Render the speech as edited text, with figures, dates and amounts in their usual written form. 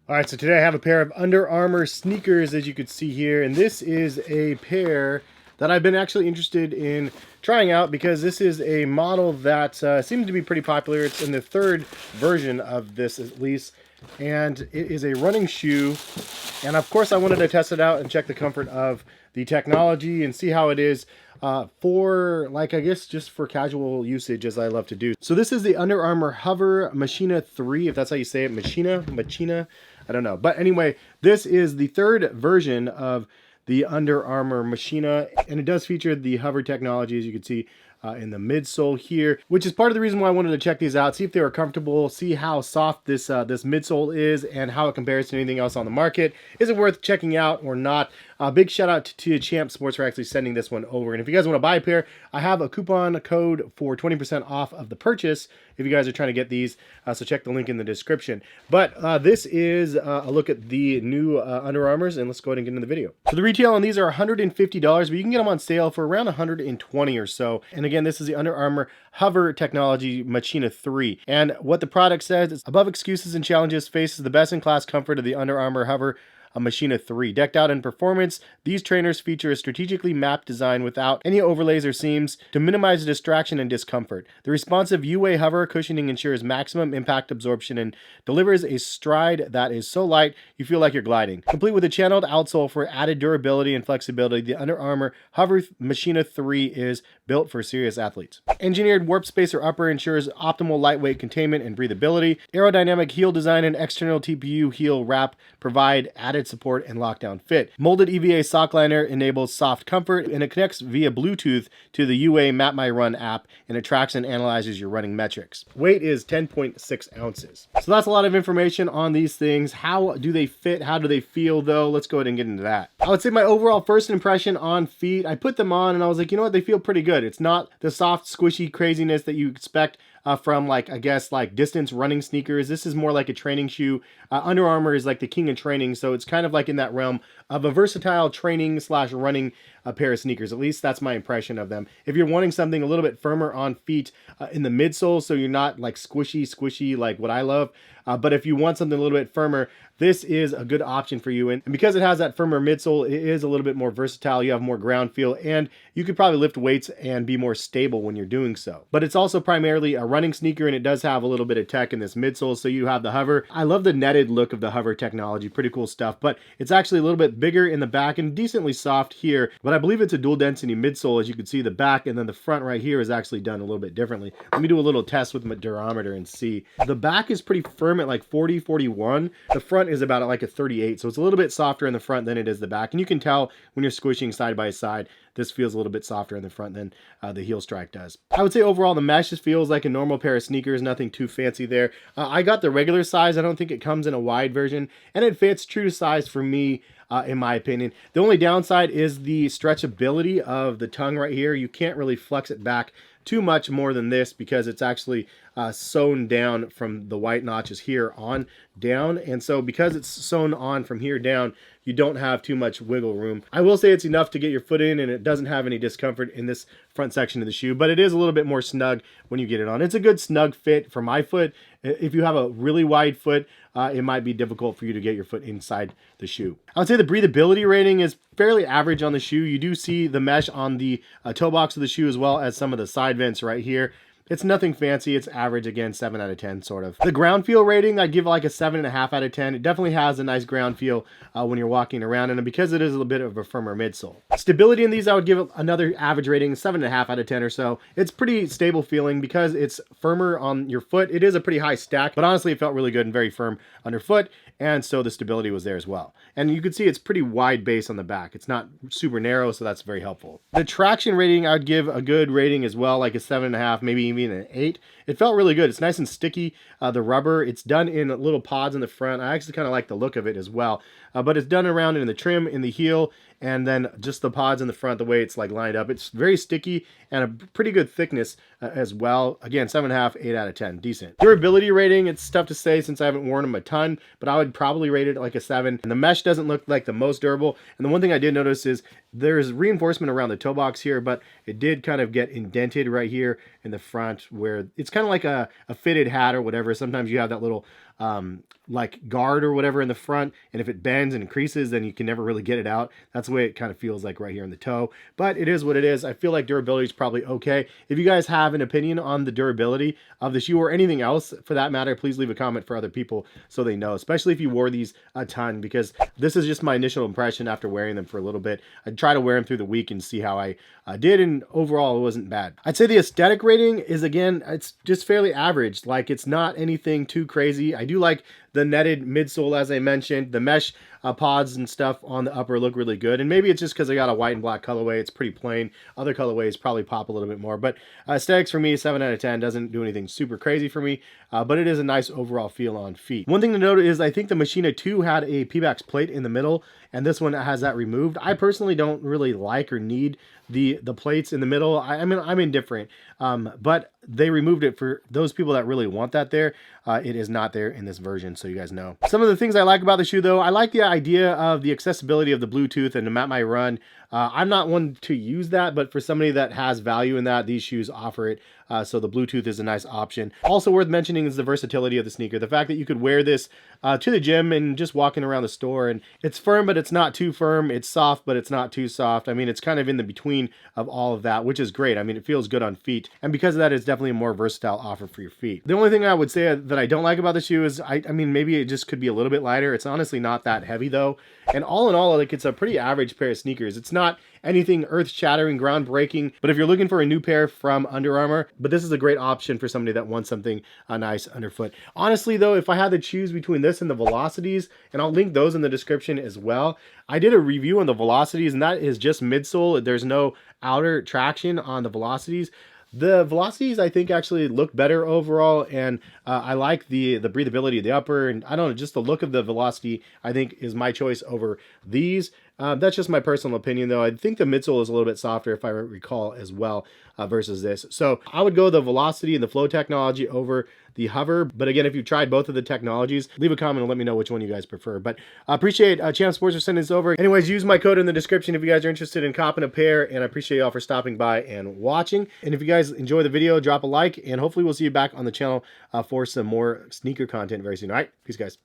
All right, so today I have a pair of Under Armour sneakers, as you can see here, and this is a pair that I've been actually interested in trying out because this is a model that seems to be pretty popular. It's in the third version of this, at least, and it is a running shoe. And of course, I wanted to test it out and check the comfort of the technology and see how it is for, like, I guess just for casual usage, as I love to do. So this is the Under Armour HOVR Machina 3, if that's how you say it. Machina, I don't know. But anyway, this is the third version of the Under Armour Machina, and it does feature the hover technology, as you can see in the midsole here, which is part of the reason why I wanted to check these out, see if they were comfortable, see how soft this this midsole is, and how it compares to anything else on the market. Is it worth checking out or not? Big shout out to Champ Sports for actually sending this one over. And if you guys want to buy a pair, I have a coupon code for 20% off of the purchase if you guys are trying to get these. So check the link in the description. But this is a look at the new Under Armours, and let's go ahead and get into the video. So the retail on these are $150, but you can get them on sale for around $120 or so. And again, this is the Under Armour HOVR Technology Machina 3. And what the product says is, above excuses and challenges, faces the best-in-class comfort of the Under Armour HOVR Machina 3. Decked out in performance, these trainers feature a strategically mapped design without any overlays or seams to minimize distraction and discomfort. The responsive UA HOVR cushioning ensures maximum impact absorption and delivers a stride that is so light you feel like you're gliding. Complete with a channeled outsole for added durability and flexibility, the Under Armour HOVR Machina 3 is built for serious athletes. Engineered warp spacer upper ensures optimal lightweight containment and breathability. Aerodynamic heel design and external TPU heel wrap provide added support and lockdown fit. Molded EVA sockliner enables soft comfort, and it connects via Bluetooth to the UA MAPMYRUN app, and it tracks and analyzes your running metrics. Weight is 10.6 ounces. So that's a lot of information on these things. How do they fit? How do they feel, though? Let's go ahead and get into that. I would say my overall first impression on feet, I put them on and I was like, you know what? They feel pretty good. It's not the soft, squishy craziness that you expect from, like, I guess, like distance running sneakers. This is more like a training shoe. Under Armour is like the king of training, so it's kind of like in that realm of a versatile training slash running pair of sneakers. At least that's my impression of them. If you're wanting something a little bit firmer on feet in the midsole, so you're not like squishy like what I love, but if you want something a little bit firmer, this is a good option for you. And because it has that firmer midsole, it is a little bit more versatile. You have more ground feel, and you could probably lift weights and be more stable when you're doing so. But it's also primarily a running sneaker, and it does have a little bit of tech in this midsole. So you have the hover. I love the netted look of the hover technology. Pretty cool stuff, but it's actually a little bit bigger in the back and decently soft here. But I believe it's a dual density midsole. As you can see, the back and then the front right here is actually done a little bit differently. Let me do a little test with my durometer and see. The back is pretty firm at like 40, 41. The front is about at like a 38. So it's a little bit softer in the front than it is the back. And you can tell when you're squishing side by side, this feels a little bit softer in the front than the heel strike does. I would say overall the mesh just feels like a normal pair of sneakers, nothing too fancy there. I got the regular size. I don't think it comes in a wide version, and it fits true to size for me. In my opinion, the only downside is the stretchability of the tongue right here. You can't really flex it back too much more than this because it's actually sewn down from the white notches here on down. And so because it's sewn on from here down, you don't have too much wiggle room. I will say it's enough to get your foot in, and it doesn't have any discomfort in this front section of the shoe, but it is a little bit more snug when you get it on. It's a good snug fit for my foot. If you have a really wide foot, it might be difficult for you to get your foot inside the shoe. I would say the breathability rating is fairly average on the shoe. You do see the mesh on the toe box of the shoe as well as some of the side vents right here. It's nothing fancy. It's average, again, 7 out of 10 sort of. The ground feel rating, I give like a 7.5 out of 10. It definitely has a nice ground feel when you're walking around, and because it is a little bit of a firmer midsole. Stability in these, I would give another average rating, 7.5 out of 10 or so. It's pretty stable feeling because it's firmer on your foot. It is a pretty high stack, but honestly it felt really good and very firm underfoot, and so the stability was there as well. And you can see it's pretty wide base on the back. It's not super narrow, so that's very helpful. The traction rating, I would give a good rating as well, like a 7.5, maybe even an 8. It felt really good. It's nice and sticky. The rubber, it's done in little pods in the front. I actually kind of like the look of it as well. But it's done around in the trim, in the heel, and then just the pods in the front, the way it's like lined up. It's very sticky and a pretty good thickness as well. Again, 7.5, 8 out of 10, decent. Durability rating, it's tough to say since I haven't worn them a ton, but I would probably rate it like a 7. And the mesh doesn't look like the most durable. And the one thing I did notice is there's reinforcement around the toe box here, but it did kind of get indented right here in the front where it's kind of like a fitted hat or whatever. Sometimes you have that little like guard or whatever in the front, and if it bends and creases, then you can never really get it out. That's the way it kind of feels like right here in the toe, but it is what it is. I feel like durability is probably okay. If you guys have an opinion on the durability of the shoe or anything else for that matter, please leave a comment for other people so they know, especially if you wore these a ton, because this is just my initial impression after wearing them for a little bit. I'd try to wear them through the week and see how I did, and overall it wasn't bad. I'd say the aesthetic rating is, again, it's just fairly average. Like, it's not anything too crazy. I do like the netted midsole, as I mentioned. The mesh pods and stuff on the upper look really good, and maybe it's just because I got a white and black colorway. It's pretty plain. Other colorways probably pop a little bit more, but aesthetics for me, 7 out of 10. Doesn't do anything super crazy for me, but it is a nice overall feel on feet. One thing to note is I think the Machina 2 had a Pebax plate in the middle, and this one has that removed. I personally don't really like or need the plates in the middle. I mean, I'm indifferent, but they removed it for those people that really want that there. It is not there in this version, so you guys know. Some of the things I like about the shoe, though, I like the idea of the accessibility of the Bluetooth and the MapMyRun. I'm not one to use that, but for somebody that has value in that, these shoes offer it. So the Bluetooth is a nice option. Also worth mentioning is the versatility of the sneaker. The fact that you could wear this to the gym and just walking around the store, and it's firm, but it's not too firm. It's soft, but it's not too soft. I mean, it's kind of in the between of all of that, which is great. I mean, it feels good on feet, and because of that, it's definitely a more versatile offer for your feet. The only thing I would say that I don't like about the shoe is, I mean, maybe it just could be a little bit lighter. It's honestly not that heavy, though. And all in all, like, it's a pretty average pair of sneakers. It's not anything earth-shattering, groundbreaking, but if you're looking for a new pair from Under Armour, but this is a great option for somebody that wants something nice underfoot. Honestly, though, if I had to choose between this and the Velocities, and I'll link those in the description as well, I did a review on the Velocities, and that is just midsole. There's no outer traction on the Velocities. The Velocities, I think, actually look better overall, and I like the breathability of the upper, and I don't know, just the look of the Velocity, I think, is my choice over these. That's just my personal opinion, though. I think the midsole is a little bit softer, if I recall, as well, versus this. So I would go the Velocity and the Flow technology over the Hover. But again, if you've tried both of the technologies, leave a comment and let me know which one you guys prefer. But I appreciate Champ Sports for sending this over. Anyways, use my code in the description if you guys are interested in copping a pair, and I appreciate y'all for stopping by and watching. And if you guys enjoy the video, drop a like, and hopefully we'll see you back on the channel for some more sneaker content very soon. All right, peace, guys.